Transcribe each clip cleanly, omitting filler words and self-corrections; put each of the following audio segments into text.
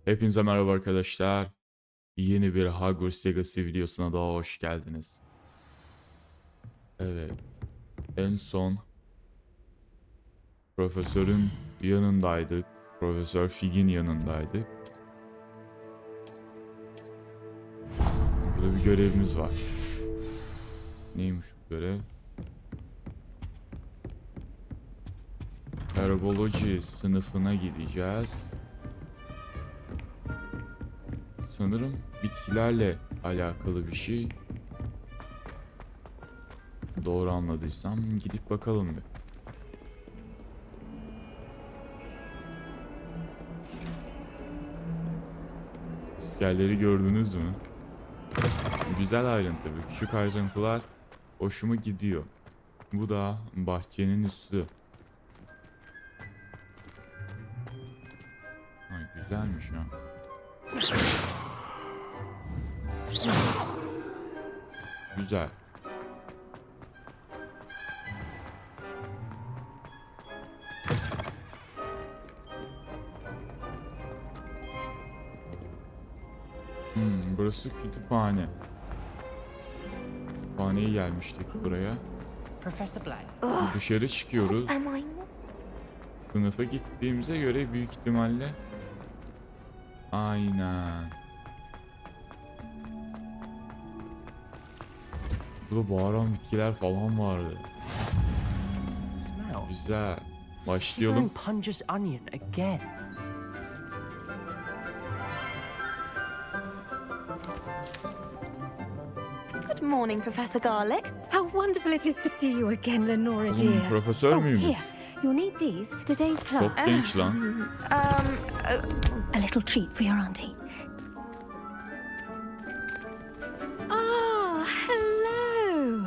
Hepinize merhaba arkadaşlar. Yeni bir Hogwarts Legacy videosuna daha hoş geldiniz. Evet. En son profesörün yanındaydık. Profesör Fig'in yanındaydık. Burada bir görevimiz var. Neymiş bu görev? Herboloji sınıfına gideceğiz. Sanırım bitkilerle alakalı bir şey. Doğru anladıysam gidip bakalım bir. İskelleri gördünüz mü? Güzel ayrıntı. Küçük ayrıntılar hoşuma gidiyor. Bu da bahçenin üstü. Ay, güzelmiş ya. Güzel. Burası kütüphane. Kütüphaneye gelmiştik buraya. Dışarı çıkıyoruz. Sınıfa gittiğimize göre büyük ihtimalle aynen. Burada bağıran bitkiler falan vardı. Güzel. Başlayalım. Good morning, Professor Garlic. How wonderful it is to see you again, Lenora dear. Profesör müymüş? Here, you'll need these for today's class. Çok genç lan. A little treat for your auntie. Ah, hello.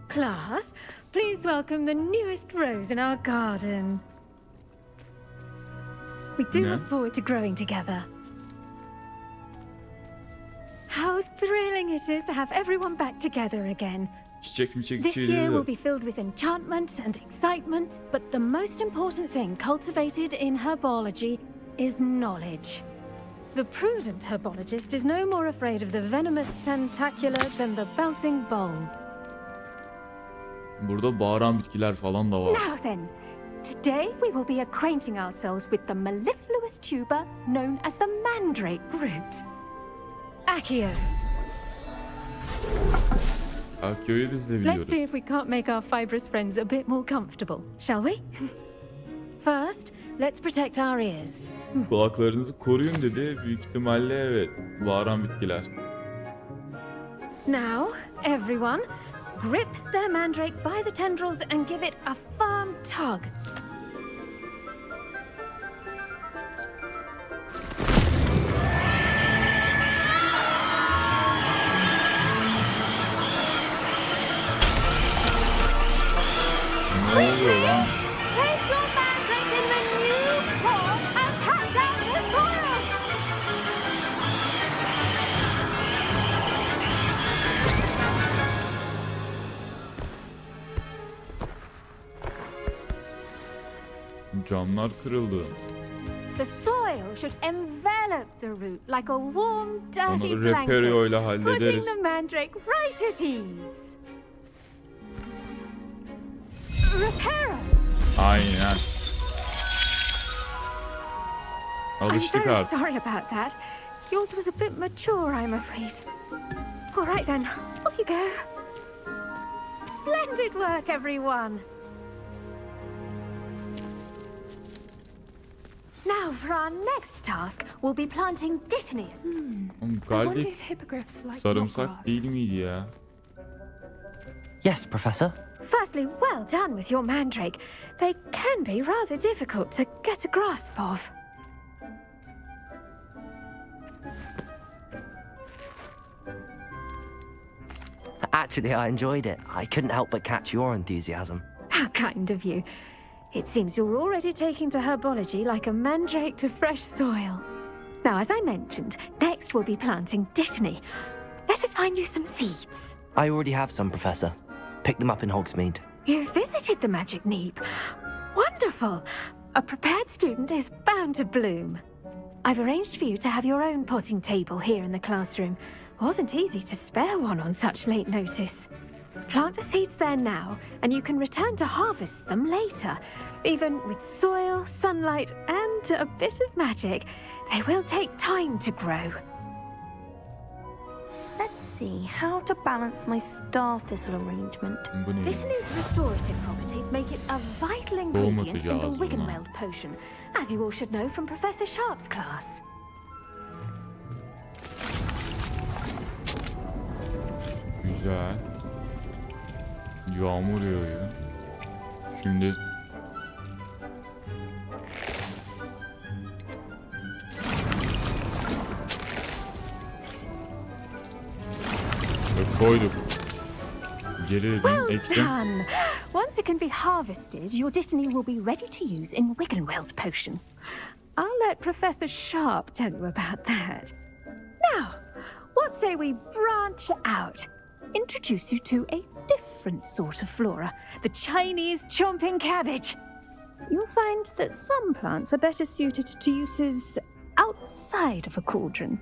Class, please welcome the newest rose in our garden. We do Ne? look forward to growing together. How thrilling it is to have everyone back together again. Çiçek mi çek bir This şey year will dedi. be filled with enchantment and excitement, but the most important thing cultivated in herbology is knowledge. The prudent herbologist is no more afraid of the venomous tentacular than the bouncing bulb. Burada bağıran bitkiler falan da var. Now then, today we will be acquainting ourselves with the mellifluous tuber known as the mandrake root. Accio. Akyo'yu biz de Let's biliyoruz. see if we can't make our fibrous friends a bit more comfortable, shall we? First, let's protect our ears. Kulaklarınızı koruyun dedi. Büyük ihtimalle evet. Bağıran bitkiler. Now, everyone, grip their mandrake by the tendrils and give it a firm tug. Ne oluyor lan? Place your mandrake in the new form and cut down the soil. Camlar kırıldı. The soil should envelop the root like a warm, dirty Onları Reperio ile blanket, putting hallederiz. the mandrake right at ease. Reparo! Aynen. I'm Alıştık very artık. sorry about that. Yours was a bit mature, I'm afraid. All right then, off you go. Splendid work, everyone. Now, for our next task, we'll be planting dittanyas. Oğlum, garlic sarımsak değil miydi ya? Yes, Professor. Firstly, well done with your mandrake. They can be rather difficult to get a grasp of. Actually, I enjoyed it. I couldn't help but catch your enthusiasm. How kind of you. It seems you're already taking to herbology like a mandrake to fresh soil. Now, as I mentioned, next we'll be planting dittany. Let us find you some seeds. I already have some, Professor. Picked them up in Hogsmeade. You visited the Magic Neep. Wonderful. A prepared student is bound to bloom. I've arranged for you to have your own potting table here in the classroom. Wasn't easy to spare one on such late notice. Plant the seeds there now, and you can return to harvest them later. Even with soil, sunlight, and a bit of magic, they will take time to grow. Let's see how to balance my star thistle arrangement. Bu neymiş? Dişi's restorative properties make it a vital ingredient in the atacağız buna. Wiggenweld potion, as you all should know from Professor Sharp's class. Güzel. Yağmur yağıyor. Şimdi koyduk. Geri dedim, Well ektim. done! Once it can be harvested, your Destiny will be ready to use in Wiggenweld potion. I'll let Professor Sharp tell you about that. Now, what say we branch out? Introduce you to a different sort of flora, the Chinese chomping cabbage. You'll find that some plants are better suited to uses outside of a cauldron.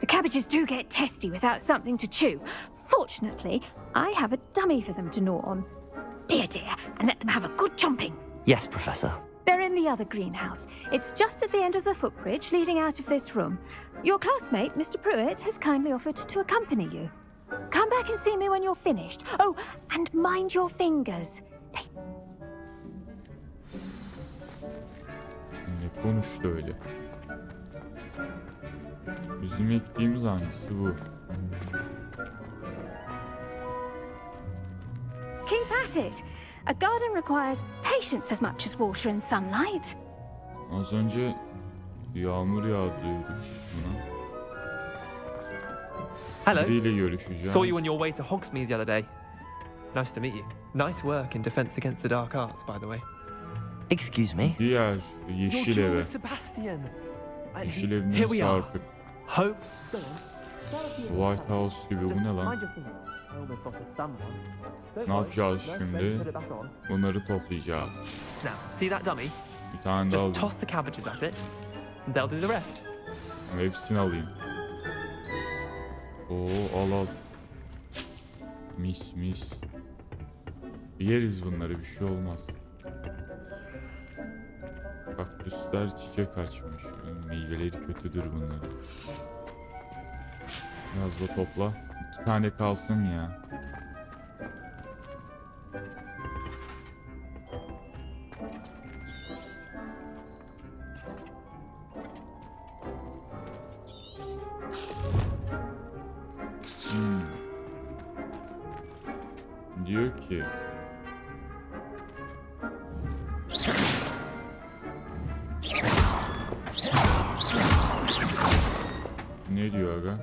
The cabbages do get testy without something to chew. Fortunately, I have a dummy for them to gnaw on. Be a dear and let them have a good chomping. Yes, Professor. They're in the other greenhouse. It's just at the end of the footbridge leading out of this room. Your classmate, Mr. Pruitt, has kindly offered to accompany you. Come back and see me when you're finished. Oh, and mind your fingers. They Ne konuştu öyle? Bizim ektiğimiz hangisi bu? keep at it. A garden requires patience as much as water and sunlight. Az önce yağmur yağdırıyorduk buna. Hello. Biriyle görüşeceğiz. Saw you on your way to Hogsmeade the other day. Nice to meet you. Nice work in Defense Against the Dark Arts, by the way. Excuse me? Diğer yeşil eve. Sebastian. Yeşil Here evimiz we are. artık. Hope. White House gibi, bu ne lan? Ne yapacağız şimdi? Bunları toplayacağız. Now, see that dummy? Bir tane daha Just alayım. toss the cabbages at it, and they'll do the rest. Hepsini alayım. Oo, al. Mis mis. Yeriz bunları, bir şey olmaz. Kaktüsler çiçek açmış. Meyveleri kötüdür bunların. Biraz da topla. 2 tane kalsın ya. Diyor ki ne diyor aga?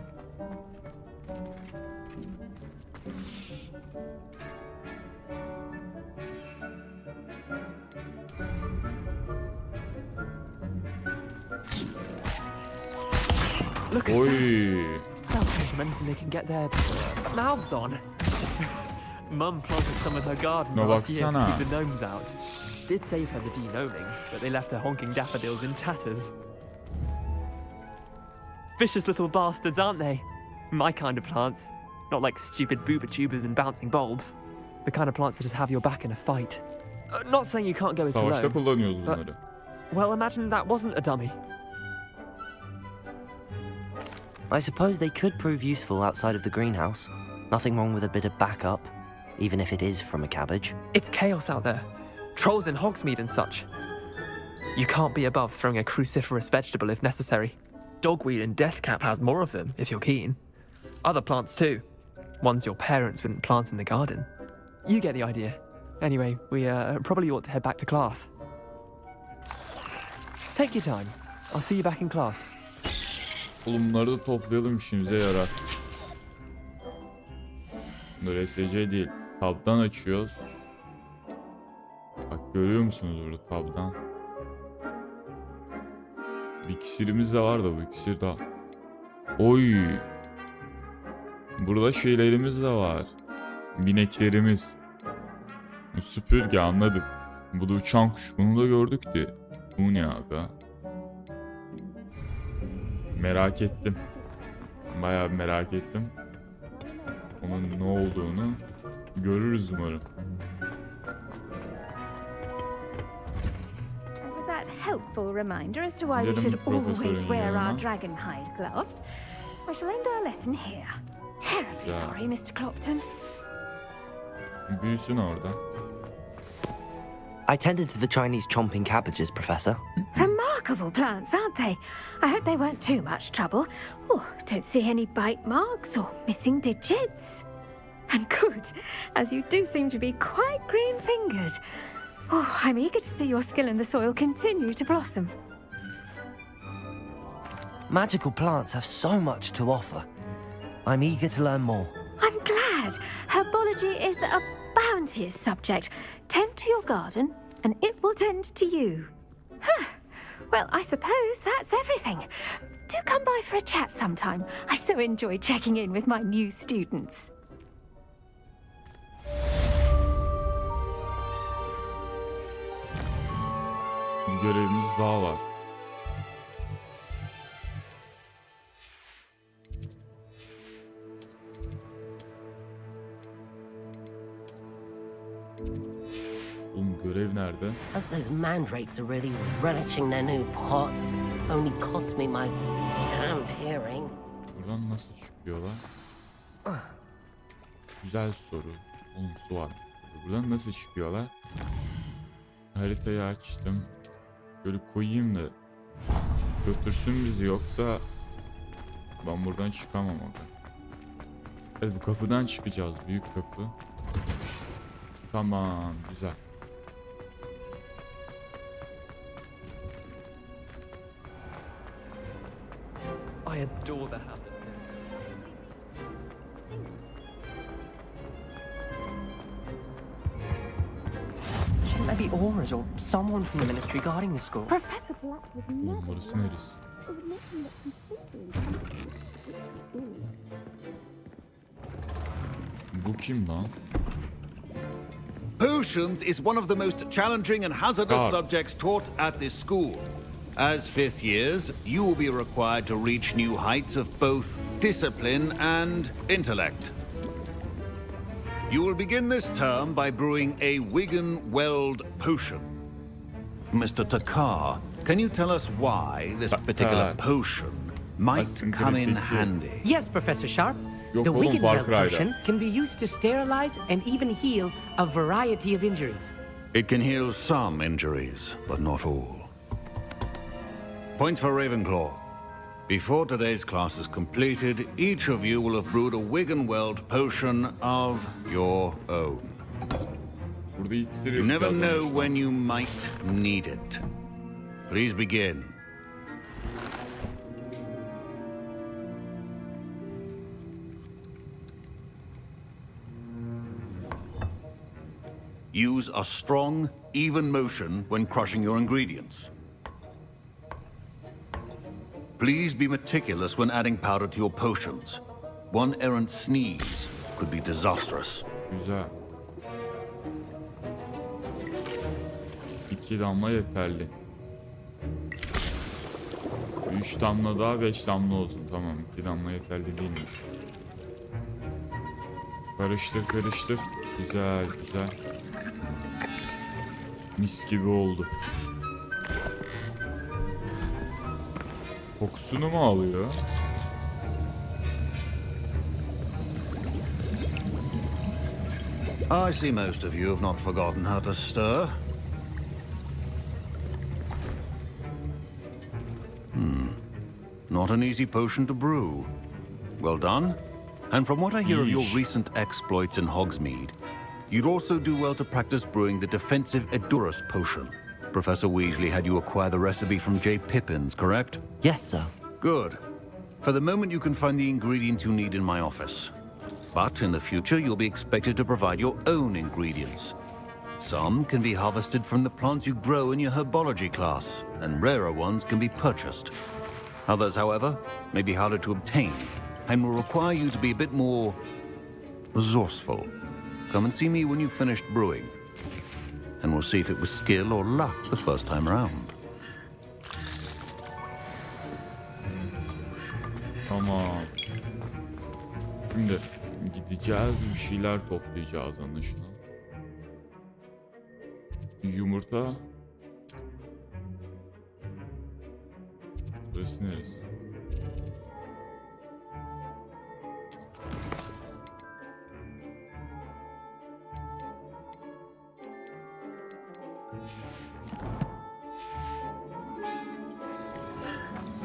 Look at Oy. that. They'll take them anything they can get their mouths on. Mum planted some in her garden No, last year to baksana. keep the gnomes out. Did save her the de-gnoming, but they left her honking daffodils in tatters. Vicious little bastards, aren't they? My kind of plants. Not like stupid booba tubers and bouncing bulbs. The kind of plants that just have your back in a fight. Not saying you can't go it Savaşta alone. kullanıyoruz bunları. Well, imagine that wasn't a dummy. I suppose they could prove useful outside of the greenhouse. Nothing wrong with a bit of backup, even if it is from a cabbage. It's chaos out there. Trolls in Hogsmeade and such. You can't be above throwing a cruciferous vegetable if necessary. Dogweed and deathcap has more of them, if you're keen. Other plants too. Ones your parents wouldn't plant in the garden. You get the idea. Anyway, we probably ought to head back to class. Take your time. I'll see you back in class. Oğlum bunları da toplayalım, işimize yarar. Bunlar SC değil. Tab'dan açıyoruz. Bak görüyor musunuz burada tab'dan? Bir iksirimiz de var da bu iksir daha. Oy. Burada şeylerimiz de var. Bineklerimiz. Bu süpürge, anladık. Bu da uçan kuş. Bunu da gördük de. Bu ne aga? Merak ettim. Bayağı merak ettim. Onun ne olduğunu görürüz umarım. With that helpful reminder as to why we Gidelim should always profesörün wear yanına. our dragon hide gloves, we shall end our lesson here. Terribly Güzel. sorry, Mr. Clopton. Büyüsün orada. I tended to the Chinese chomping cabbages, Professor. Remarkable plants, aren't they? I hope they weren't too much trouble. Oh, don't see any bite marks or missing digits. And good, as you do seem to be quite green-fingered. Oh, I'm eager to see your skill in the soil continue to blossom. Magical plants have so much to offer. I'm eager to learn more. I'm glad. Herbology is a bounteous subject. Tend to your garden, and it will tend to you. Huh. Well, I suppose that's everything. Do come by for a chat sometime. I so enjoy checking in with my new students. Bir görevimiz daha var. Oğlum görev nerede? Hope those mandrakes are really relishing their new pots. Only cost me my damned hearing. Buradan nasıl çıkıyorlar? Güzel soru. Oğlum su var. Buradan nasıl çıkıyorlar? Haritayı açtım. Şöyle koyayım da götürsün bizi, yoksa ben buradan çıkamam orada. Evet, bu kapıdan çıkacağız. Büyük kapı. Tamam, güzel. I adore the habit. Shouldn't there be aurors or someone from the ministry guarding the school? Professor Black would Oğlum burası neresi? Bu kim lan? Potions is one of the most challenging and hazardous God. subjects taught at this school. As fifth years, you will be required to reach new heights of both discipline and intellect. You will begin this term by brewing a Wigan-Weld potion. Mr. Takar, can you tell us why this particular potion might Aslında come in peki. handy? Yes, Professor Sharp. Yok The oğlum, Far Wiggenweld Cry'da. potion can be used to sterilize and even heal a variety of injuries. It can heal some injuries, but not all. Point for Ravenclaw. Before today's class is completed, each of you will have brewed a Wigan-Weld potion of your own. Burada iksir You never yapıyor know adam when you might need it. Please begin. Use a strong, even motion when crushing your ingredients. Please be meticulous when adding powder to your potions. One errant sneeze could be disastrous. Güzel. 2 damla yeterli. 3 damla daha 5 damla olsun. Tamam, 2 damla yeterli değilmiş. Karıştır karıştır. Güzel güzel. Mis gibi oldu. Kokusunu mu alıyor? I see most of you have not forgotten how to stir. Not an easy potion to brew. Well done. And from what I hear of your Yeesh. recent exploits in Hogsmeade, you'd also do well to practice brewing the defensive Edurus potion. Professor Weasley had you acquire the recipe from J. Pippins, correct? Yes, sir. Good. For the moment, you can find the ingredients you need in my office. But in the future, you'll be expected to provide your own ingredients. Some can be harvested from the plants you grow in your herbology class, and rarer ones can be purchased. Others, however, may be harder to obtain, and will require you to be a bit more resourceful. Come and see me when you've finished brewing, and we'll see if it was skill or luck the first time around. Tamam. Şimdi gideceğiz, bir şeyler toplayacağız anlaşılan. Yumurta. Burası neresi?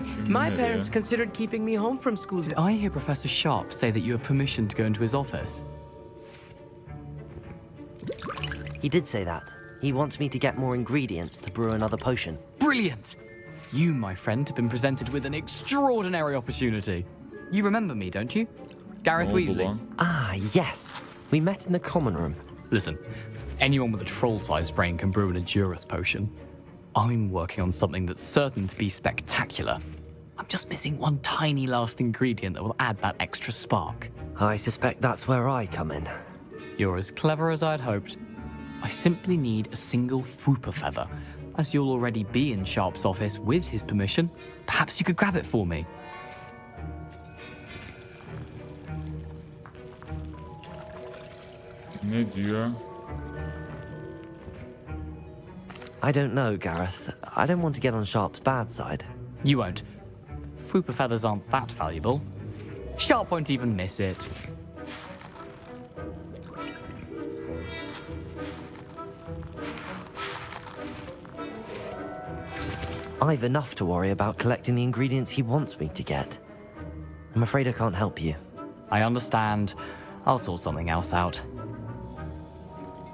Şimdi My nereye? parents considered keeping me home from school. Did I hear Professor Sharp say that you have permission to go into his office? He did say that. He wants me to get more ingredients to brew another potion. Brilliant! You, my friend, have been presented with an extraordinary opportunity. You remember me, don't you? Gareth Ne oldu Weasley. lan? Ah, yes. We met in the common room. Listen, anyone with a troll-sized brain can brew an Edurus potion. I'm working on something that's certain to be spectacular. I'm just missing one tiny last ingredient that will add that extra spark. I suspect that's where I come in. You're as clever as I'd hoped. I simply need a single Fwooper feather. As you'll already be in Sharp's office with his permission, perhaps you could grab it for me. Ne diyor? I don't know, Gareth. I don't want to get on Sharp's bad side. You won't. Fwooper feathers aren't that valuable. Sharp won't even miss it. I've enough to worry about collecting the ingredients he wants me to get. I'm afraid I can't help you. I understand. I'll sort something else out.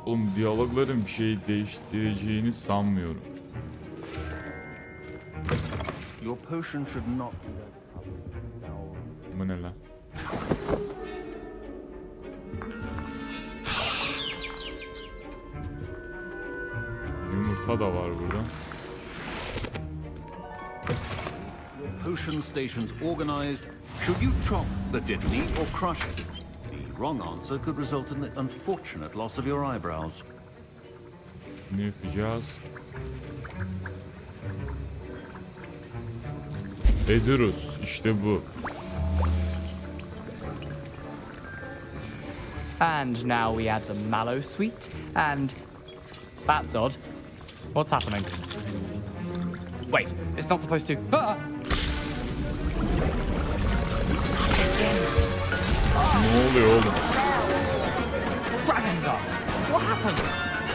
Oğlum diyalogların bir şey değiştireceğini sanmıyorum. Your potion should not be Bu ne lan? Yumurta da var burada. potion stations organized. Should you chop the didney or crush it? The wrong answer could result in the unfortunate loss of your eyebrows. Ne yapacağız? Edurus, işte bu. And now we add the mallow sweet, and that's odd. What's happening? Wait, it's not supposed to. Ah! Ne oluyor oğlum? Dragons are. What happened?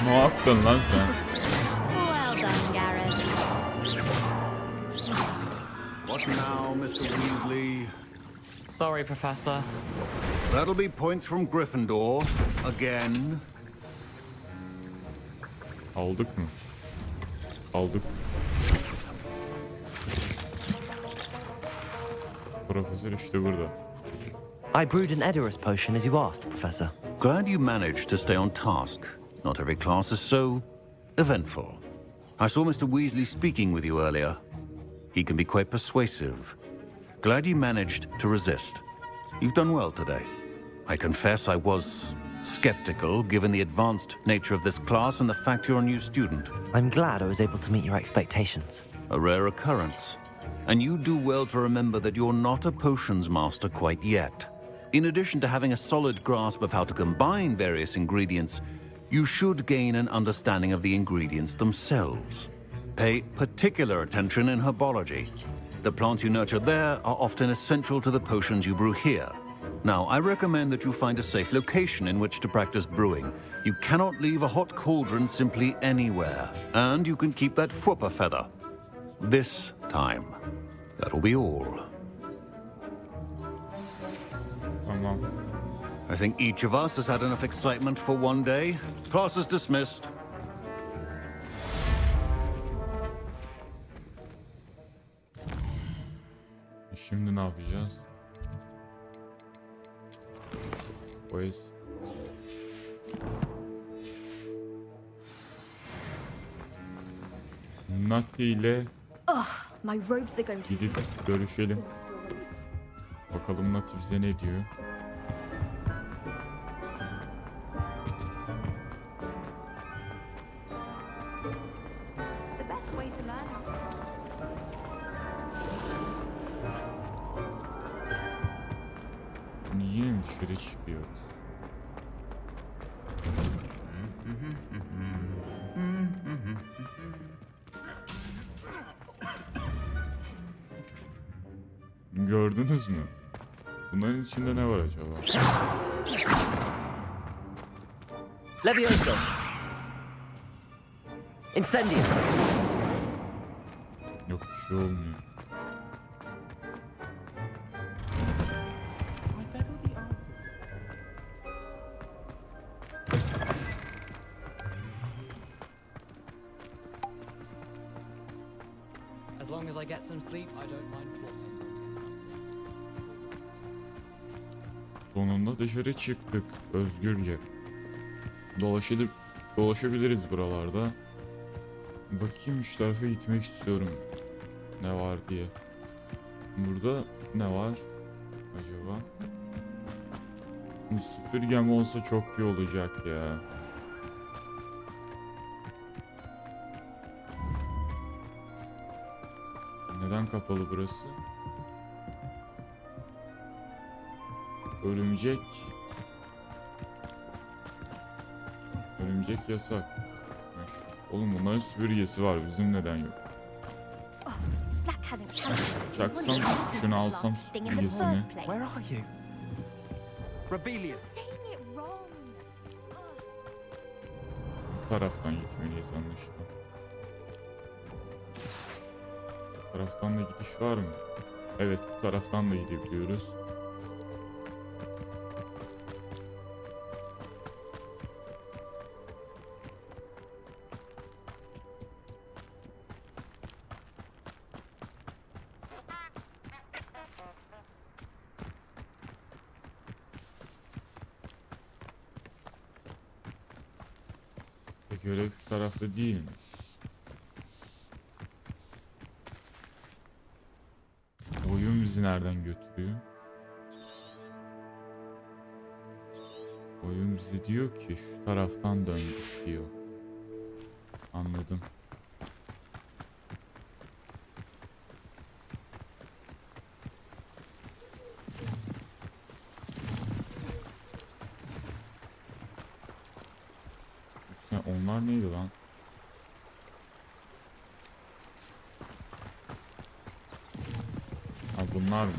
Ne yaptın lan sen? Well done, Gareth. What now, Mr. Weasley? Sorry, Professor. That'll be points from Gryffindor. Again. Aldık mı? Aldık. Profesör işte burada. I brewed an Edurus potion as you asked, Professor. Glad you managed to stay on task. Not every class is so eventful. I saw Mr. Weasley speaking with you earlier. He can be quite persuasive. Glad you managed to resist. You've done well today. I confess I was skeptical, given the advanced nature of this class and the fact you're a new student. I'm glad I was able to meet your expectations. A rare occurrence. And you do well to remember that you're not a potions master quite yet. In addition to having a solid grasp of how to combine various ingredients, you should gain an understanding of the ingredients themselves. Pay particular attention in herbology. The plants you nurture there are often essential to the potions you brew here. Now, I recommend that you find a safe location in which to practice brewing. You cannot leave a hot cauldron simply anywhere. And you can keep that Fwooper feather. This time. That'll be all. Tamam. I think each of us has had enough excitement for one day. Class is dismissed. Şimdi ne yapacağız? Pues Nati ile My robes are going to gidip görüşelim. Bakalım Nati bize ne diyor? The best way to learn. yine mi dışarı çıkıyoruz? Gördünüz mü? Bunların içinde ne var acaba? Levioso. Incendio. Yok, bir şey olmuyor. As long as I get some sleep, I don't mind plotting. Sonunda dışarı çıktık özgürce. Dolaşabiliriz buralarda. Bakayım, şu tarafa gitmek istiyorum. Ne var diye. Burada ne var acaba? Bu süpürgem olsa çok iyi olacak ya. Neden kapalı burası? Örümcek. Örümcek yasak. Oğlum bunların süpürgesi var, bizim neden yok? Çaksam, şunu alsam süpürgesini. Where are you? Rebellious. Bu taraftan gitmeliyiz anlaşılan. Bu taraftan da gidiş var mı? Evet, bu taraftan da gidebiliyoruz. Görev şu tarafta değil mi? Oyun bizi nereden götürüyor? Oyun bize diyor ki şu taraftan döndük diyor. Anladım. Onlar neydi lan? Ha, bunlarmış.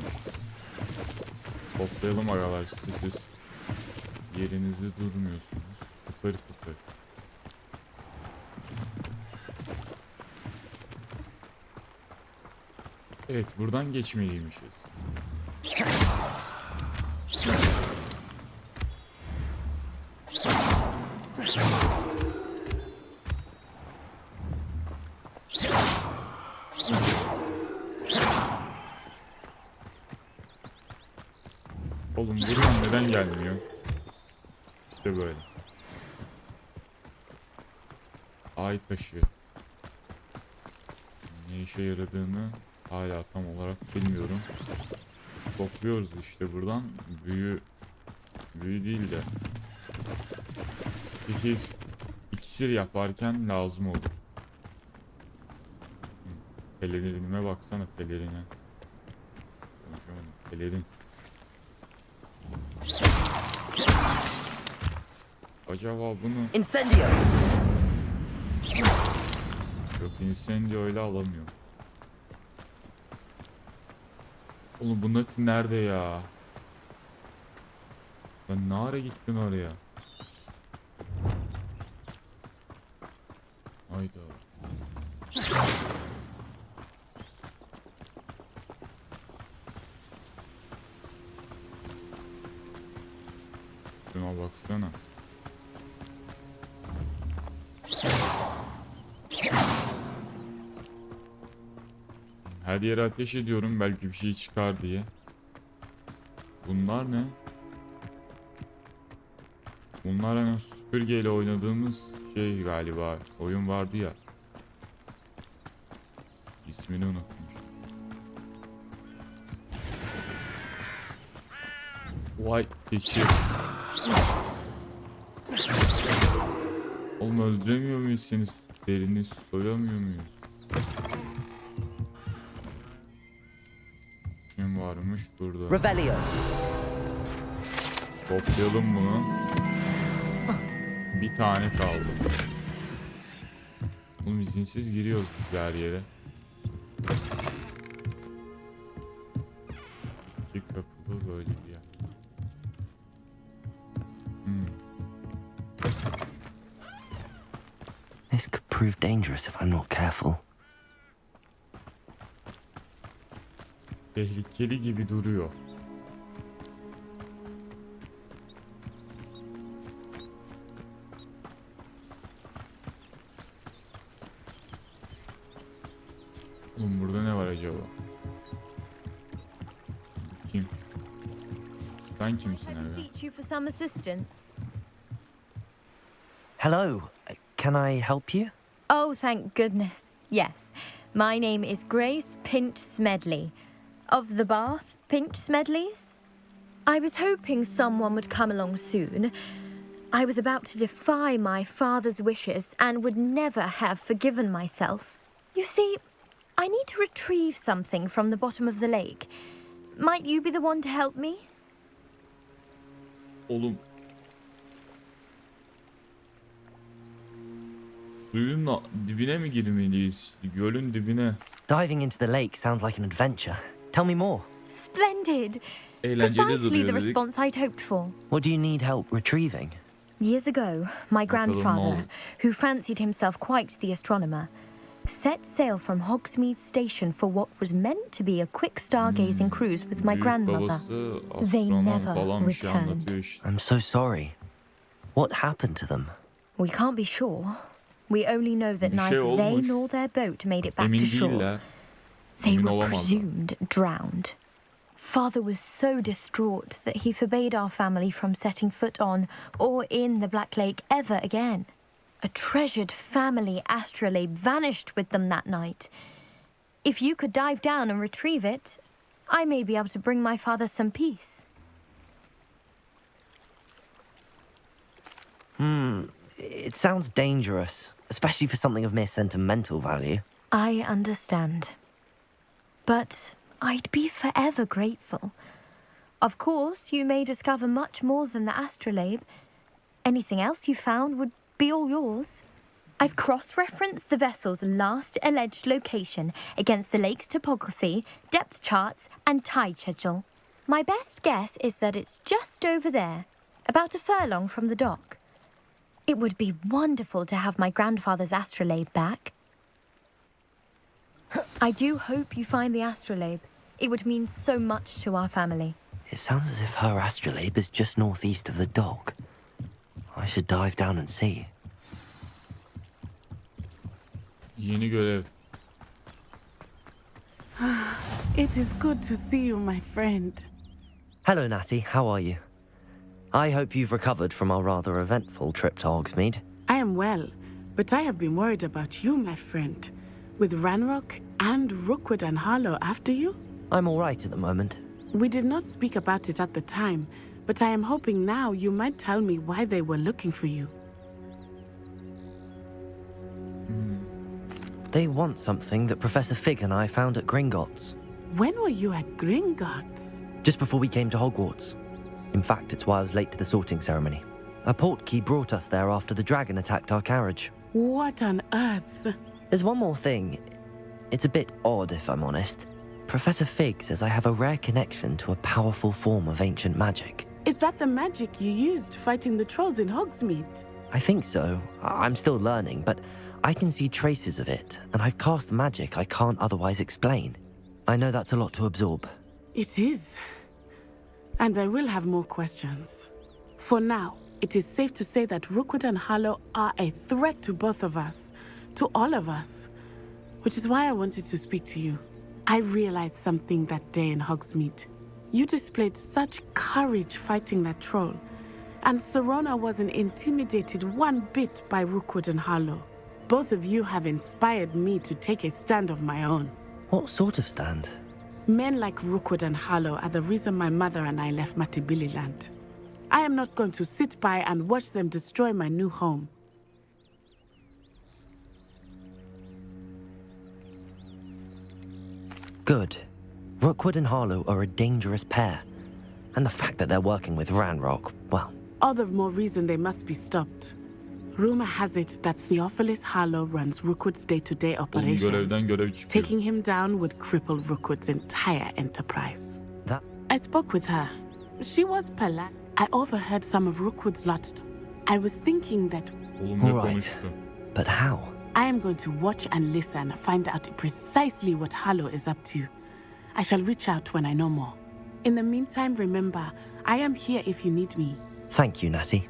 Toplayalım agalar, siz yerinizde durmuyorsunuz. Kıpır kıpır. Evet, buradan geçmeliymişiz. Oğlum buradan neden gelmiyor? İşte böyle. Ay taşı. Ne işe yaradığını hala tam olarak bilmiyorum. Topluyoruz işte buradan. Büyü değil de sihir, iksir yaparken lazım olur. Pelerinime baksana, pelerine. Pelerin. Acaba bunu... Incendio. Yok, incendio öyle alamıyor. Oğlum bu nati nerede ya? Lan ne ara gittin oraya? Hayda. Şuna baksana. Her yere ateş ediyorum belki bir şey çıkar diye. Bunlar ne? Bunlar hani süpürgeyle oynadığımız şey galiba. Oyun vardı ya. İsmini unutmuş. Vay keçi. Oğlum öldüremiyor muyuz seni? Derini soyamıyor muyuz? Kim varmış burada? Revelio. Toplayalım bunu. Bir tane kaldı. Oğlum izinsiz giriyoruz biz her yere. İki kapılı böyle bir yer. This could prove dangerous if I'm not careful. Tehlikeli gibi duruyor. Oğlum burada ne var acaba? Kim? Sen kimsin abi? Beseech you for some assistance. Hello, can I help you? Oh, thank goodness. Yes. My name is Grace Pinch Smedley. Of the Bath Pinch Smedleys. I was hoping someone would come along soon. I was about to defy my father's wishes and would never have forgiven myself. You see, I need to retrieve something from the bottom of the lake. Might you be the one to help me? Oğlum. Suyun dibine mi girmeliyiz? Gölün dibine. Diving into the lake sounds like an adventure. Tell me more. Splendid! Eğlenceli Precisely duruyor the dedik. response I'd hoped for. What do you need help retrieving? Years ago, my grandfather, oldu? who fancied himself quite the astronomer, set sail from Hogsmeade Station for what was meant to be a quick stargazing cruise with my Büyük grandmother. babası They astronom never falan bir şey returned. anlatıyor işte. I'm so sorry. What happened to them? We can't be sure. We only know that Bir şey neither they olmuş. nor their boat made it back Emin to shore. değiller. They Emin were olamazlar. presumed drowned. Father was so distraught that he forbade our family from setting foot on or in the Black Lake ever again. A treasured family astrolabe vanished with them that night. If you could dive down and retrieve it, I may be able to bring my father some peace. It sounds dangerous, especially for something of mere sentimental value. I understand. But I'd be forever grateful. Of course, you may discover much more than the astrolabe. Anything else you found would be all yours. I've cross-referenced the vessel's last alleged location against the lake's topography, depth charts, and tide schedule. My best guess is that it's just over there, about a furlong from the dock. It would be wonderful to have my grandfather's astrolabe back. I do hope you find the astrolabe. It would mean so much to our family. It sounds as if her astrolabe is just northeast of the dock. I should dive down and see. Yeni görev. It is good to see you, my friend. Hello, Natty. How are you? I hope you've recovered from our rather eventful trip to Hogsmeade. I am well, but I have been worried about you, my friend. With Ranrock and Rookwood and Harlow after you? I'm all right at the moment. We did not speak about it at the time, but I am hoping now you might tell me why they were looking for you. They want something that Professor Fig and I found at Gringotts. When were you at Gringotts? Just before we came to Hogwarts. In fact, it's why I was late to the sorting ceremony. A portkey brought us there after the dragon attacked our carriage. What on earth? There's one more thing. It's a bit odd, if I'm honest. Professor Fig says I have a rare connection to a powerful form of ancient magic. Is that the magic you used fighting the trolls in Hogsmeade? I think so. I'm still learning, but I can see traces of it, and I've cast magic I can't otherwise explain. I know that's a lot to absorb. It is. And I will have more questions. For now, it is safe to say that Rookwood and Harlow are a threat to both of us, to all of us. Which is why I wanted to speak to you. I realized something that day in Hogsmeade. You displayed such courage fighting that troll, and Serona wasn't intimidated one bit by Rookwood and Harlow. Both of you have inspired me to take a stand of my own. What sort of stand? Men like Rookwood and Harlow are the reason my mother and I left Matabeleland. I am not going to sit by and watch them destroy my new home. Good. Rookwood and Harlow are a dangerous pair. And the fact that they're working with Ranrock, well... All the more reason they must be stopped. Rumor has it that Theophilus Harlow runs Rookwood's day-to-day operations. Taking him down would cripple Rookwood's entire enterprise. That... I spoke with her. She was polite. I overheard some of Rookwood's lot. I was thinking that... All right. But how? I am going to watch and listen, find out precisely what Harlow is up to. I shall reach out when I know more. In the meantime, remember, I am here if you need me. Thank you, Natty.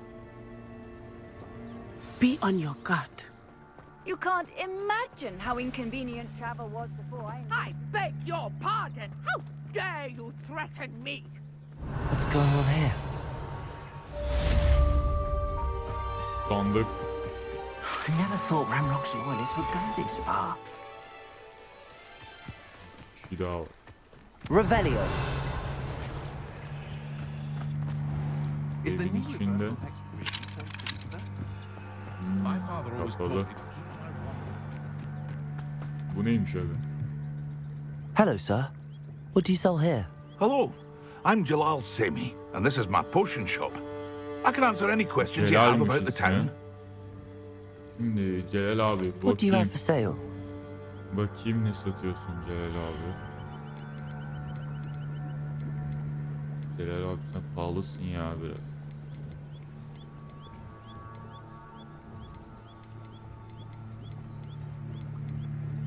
Be on your guard. You can't imagine how inconvenient travel was before I beg your pardon. How dare you threaten me? What's going on here? Sandık. I never thought Ranrock's loyalists would go this far. Bir şey daha var. Revelio. Evin içinde. Kapalı. Bu neymiş abi? Hello, sir. What do you sell here? Hello, I'm Jalal Semi, and this is my potion shop. I can answer any questions you have about the town. Şimdi Celal abi bakayım. What do you have for sale? Bakayım ne satıyorsun Celal abi. Celal abi sen pahalısın ya biraz.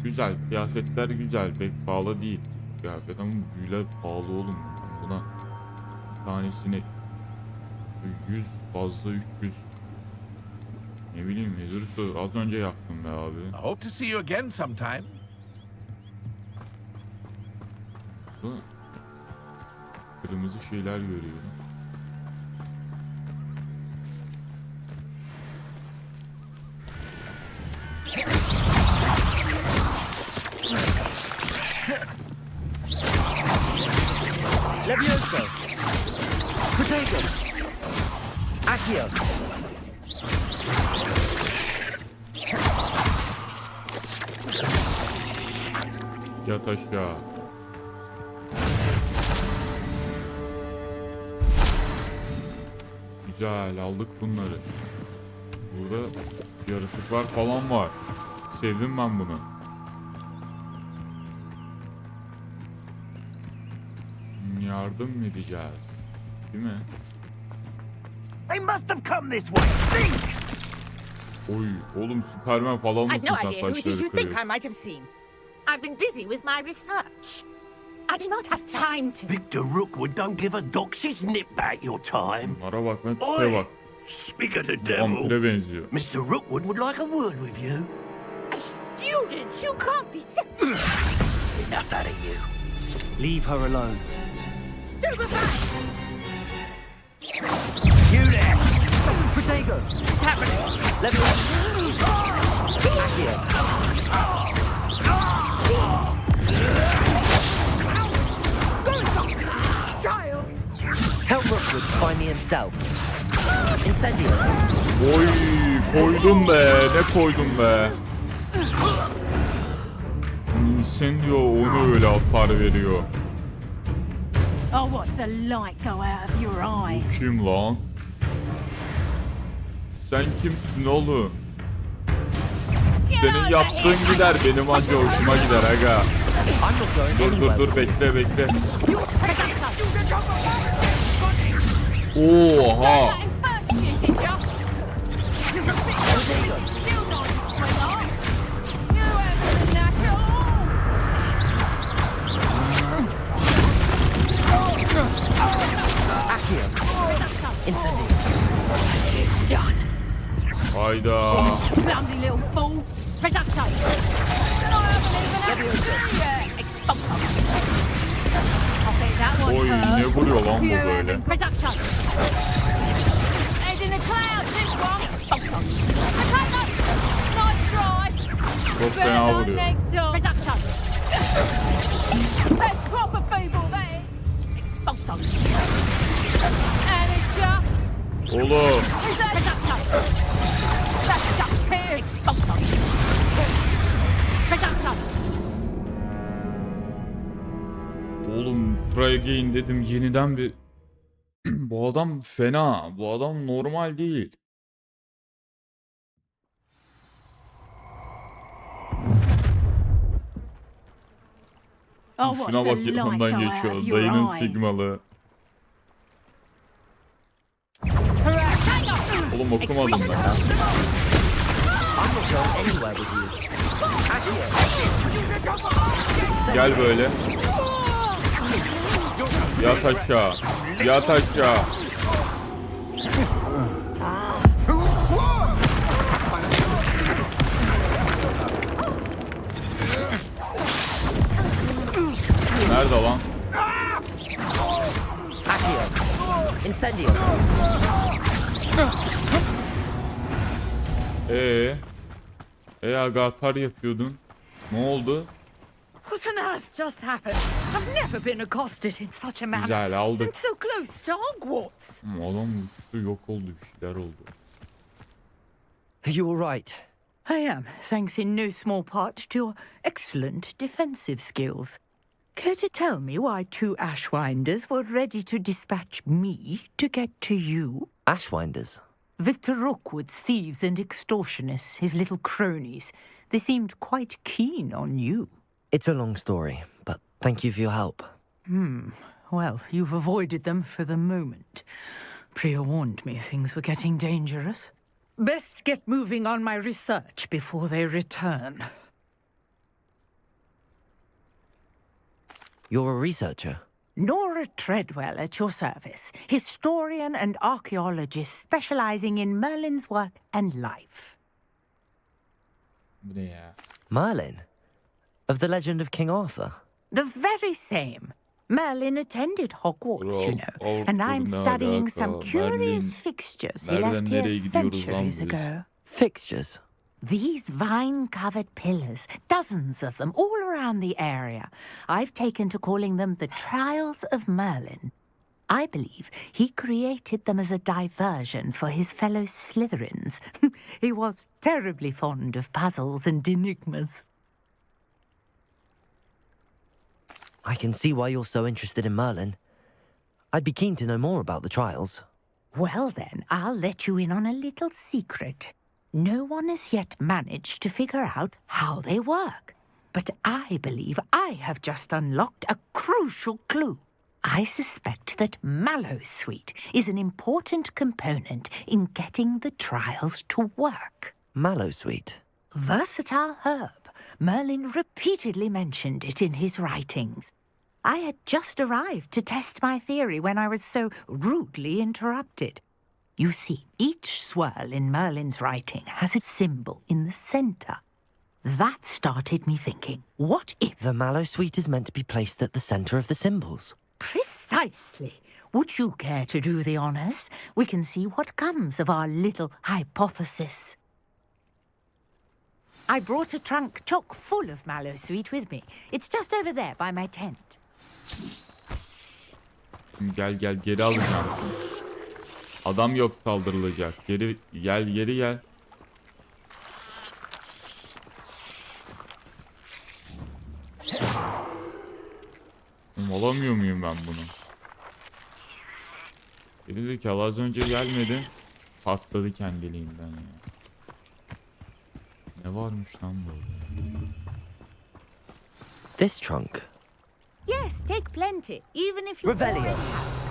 Güzel, kıyafetler güzel, pek pahalı değil kıyafet ama büyüler pahalı oğlum. Buna bir tanesini 100 fazla 300 ne bileyim yazırsa az önce yaptım be abi. I hope to see you again sometime. Bu kırmızı şeyler görüyorum. Levioso. Protego. Accio. Yat aşağı. Güzel aldık bunları. Burada yaratıklar falan var. Sevdim ben bunu. Yardım mı edeceğiz? Değil mi? They must have come this way. Think! Oy, oğlum Superman falan mısın I've no sen idea who it is you taşları think I kırıyorsun? might have seen. I've been busy with my research. I do not have time to... Victor Rookwood don't give a doxy's nip back your time. Bunlara bak lan tipe bak. Speak of the devil. Vampire benziyor. Mr. Rookwood would like a word with you. A student? You can't be serious. Enough out of you. Leave her alone. Stupefy! You there! Protego. What's happening? Levioso. Accio. Child! Tell Rookwood to find me himself. Incendio. Oy, koydum be. Ne koydum be. Incendio onu öyle hasar veriyor. Oh, watch the light go out of your eyes. Kim lan? Sen kimsin oğlum? Senin yaptığın gider, benim anca hoşuma gider aga. Dur bekle. Oha! Hayda. Clumsy little fool. Reducto. Oy ne vuruyor lan bu böyle? Reducto. Head in the clouds, this one. Nice try. Çok fena vuruyor. Reducto. That's proper feeble there. Expulso. And it's Oğlum. Reducto. That's just here. Expulso. Reducto. Oğlum try again dedim yeniden bir Bu adam fena. Bu adam normal değil. Oh, what's Şuna the bak light yanından go out geçiyor. of your Dayının eyes? sigmalı. Oğlum okumadım ben. I'm not going anywhere with you. Gel böyle. Yat aşağı. Yat aşağı. Nerede lan? Accio. Incendio. Aga atar yapıyordun. Ne oldu? What on earth just happened? I've never been accosted in such a manner. Güzel aldık. And so close to Hogwarts. Adam uçtu, yok oldu, bir şeyler oldu. You were right. I am, thanks in no small part to your excellent defensive skills. Care to tell me why 2 Ashwinders were ready to dispatch me to get to you? Ashwinders? Victor Rookwood's thieves and extortionists, his little cronies. They seemed quite keen on you. It's a long story, but thank you for your help. Well, you've avoided them for the moment. Priya warned me things were getting dangerous. Best get moving on my research before they return. You're a researcher? Nora Treadwell at your service, historian and archaeologist specializing in Merlin's work and life. Bu ne ya? Merlin? Of the legend of King Arthur? The very same. Merlin attended Hogwarts, you know, and I'm studying some curious fixtures he left here centuries ago. Fixtures? These vine-covered pillars, dozens of them, all around the area. I've taken to calling them the Trials of Merlin. I believe he created them as a diversion for his fellow Slytherins. He was terribly fond of puzzles and enigmas. I can see why you're so interested in Merlin. I'd be keen to know more about the trials. Well then, I'll let you in on a little secret. No one has yet managed to figure out how they work. But I believe I have just unlocked a crucial clue. I suspect that Mallowsweet is an important component in getting the trials to work. Mallowsweet? Versatile herb. Merlin repeatedly mentioned it in his writings. I had just arrived to test my theory when I was so rudely interrupted. You see, each swirl in Merlin's writing has a symbol in the center. That started me thinking, what if... The Mallowsweet is meant to be placed at the center of the symbols. Precisely. Would you care to do the honors? We can see what comes of our little hypothesis. I brought a trunk chock full of Mallowsweet with me. It's just over there by my tent. Gel geri alacağım seni. Adam yok saldırılacak. Geri gel. Alamıyor muyum ben bunu? Gerizekalı az önce gelmedi. Patladı kendiliğinden ya. Ne varmış lan böyle? This trunk? Yes, take plenty, even if you Revelio. already have.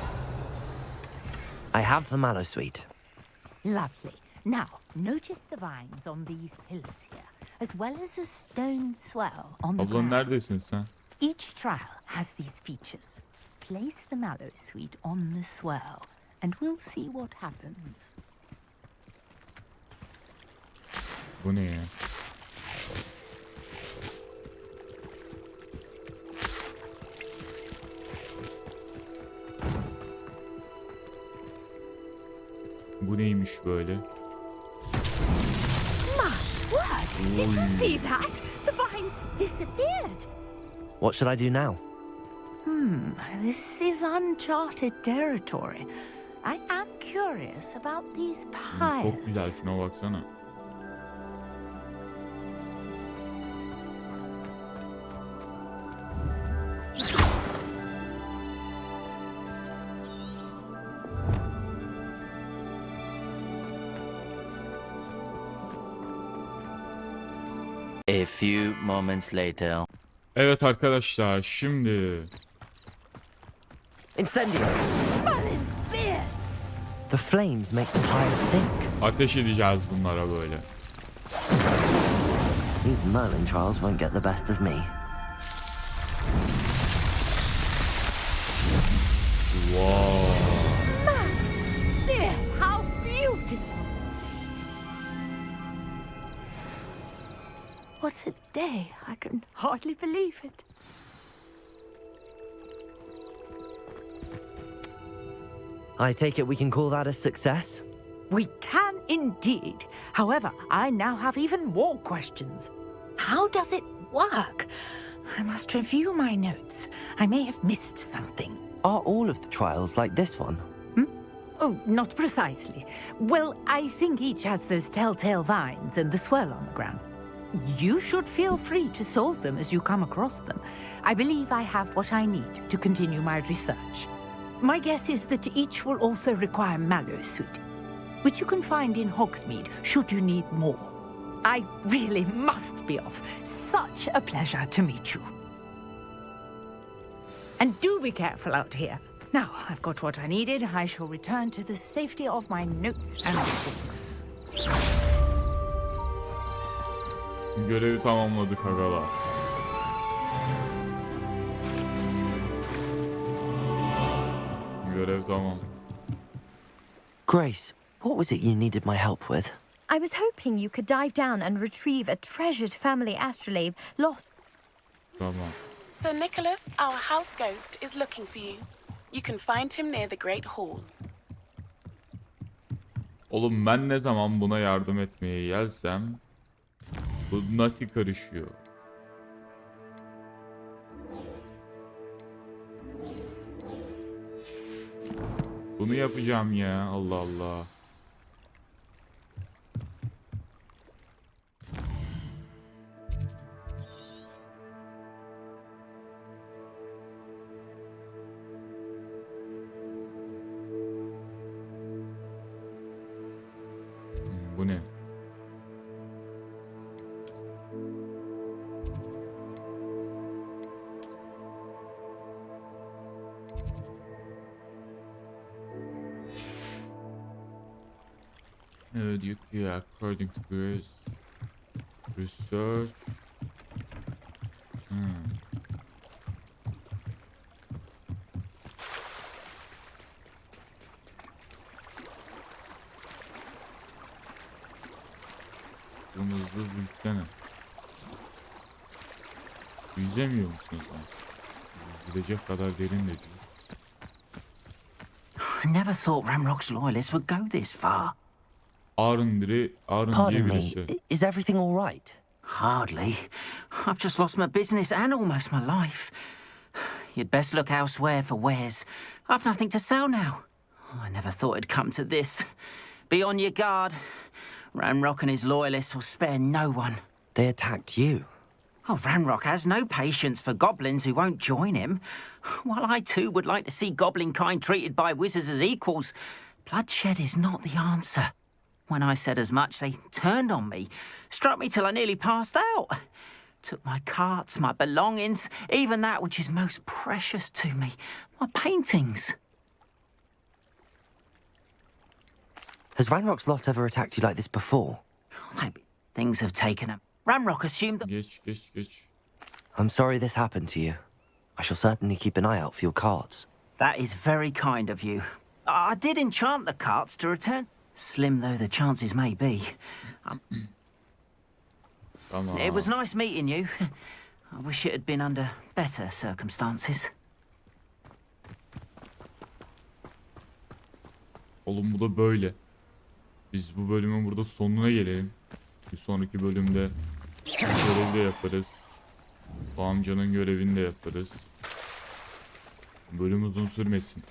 I have the Mallowsweet. Lovely. Now, notice the vines on these pillars here, as well as a stone swell on the Ablam ground. neredesin sen? Each trial has these features. Place the Mallowsweet on the swirl, and we'll see what happens. Bu ne ya? Bu neymiş böyle? My word! Did you see that? The vines disappeared. What should I do now? This is uncharted territory. I am curious about these piles. Çok güzel, şuna baksana. A few moments later. Evet arkadaşlar, şimdi Incendio. The flames make the pyre sink. ateş edeceğiz bunlara böyle. These Merlin trials won't get the best of me. Wow. Yes, how beautiful! What a day! I can hardly believe it. I take it we can call that a success? We can indeed. However, I now have even more questions. How does it work? I must review my notes. I may have missed something. Are all of the trials like this one? Oh, not precisely. Well, I think each has those telltale vines and the swirl on the ground. You should feel free to solve them as you come across them. I believe I have what I need to continue my research. My guess is that each will also require mallow sweet, which you can find in Hogsmeade should you need more. I really must be off. Such a pleasure to meet you. And do be careful out here. Now, I've got what I needed. I shall return to the safety of my notes and books. Görevi tamamladık agalar. Görev tamam. Grace, what was it you needed my help with? I was hoping you could dive down and retrieve a treasured family astrolabe lost. Tamam. Sir Nicholas, our house ghost, is looking for you. You can find him near the Great Hall. Oğlum ben ne zaman buna yardım etmeye gelsem bu Nati karışıyor. Bunu yapacağım ya, Allah Allah. Bu ne? According to Grace research. Bunu hızlı bilsene. Yüzemiyor musunuz lan? Yüzülecek kadar derin de değil. I never thought Ramrock's loyalists would go this far. Arun diye birisi. Is everything all right? Hardly. I've just lost my business and almost my life. You'd best look elsewhere for wares. I've nothing to sell now. I never thought it'd come to this. Be on your guard. Ranrock and his loyalists will spare no one. They attacked you. Oh, Ranrock has no patience for goblins who won't join him. While I too would like to see goblin kind treated by wizards as equals, bloodshed is not the answer. When I said as much, they turned on me, struck me till I nearly passed out. Took my carts, my belongings, even that which is most precious to me, my paintings. Has Ranrock's lot ever attacked you like this before? Things have taken a... Ranrock assumed that... Geç. I'm sorry this happened to you. I shall certainly keep an eye out for your carts. That is very kind of you. I did enchant the carts to return, slim though the chances may be. It was nice meeting you. I wish it had been under better circumstances. Oğlum bu da böyle. Biz bu bölümün burada sonuna gelelim. Bir sonraki bölümde görevi de yaparız. Bu amcanın görevini de yaparız. Bölüm uzun sürmesin.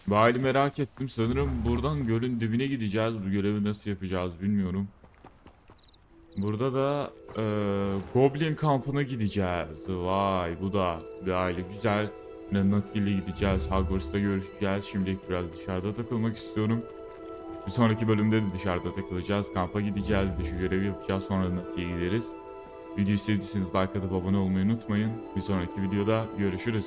Bahali merak ettim. Sanırım buradan gölün dibine gideceğiz. Bu görevi nasıl yapacağız bilmiyorum. Burada da Goblin kampına gideceğiz. Vay bu da bir aile güzel. Nati'yle gideceğiz. Hogwarts'ta görüşeceğiz. Şimdilik biraz dışarıda takılmak istiyorum. Bir sonraki bölümde de dışarıda takılacağız. Kampa gideceğiz. Bir şu görevi yapacağız. Sonra Nati'ye gideriz. Videoyu sevdiyseniz like atıp abone olmayı unutmayın. Bir sonraki videoda görüşürüz.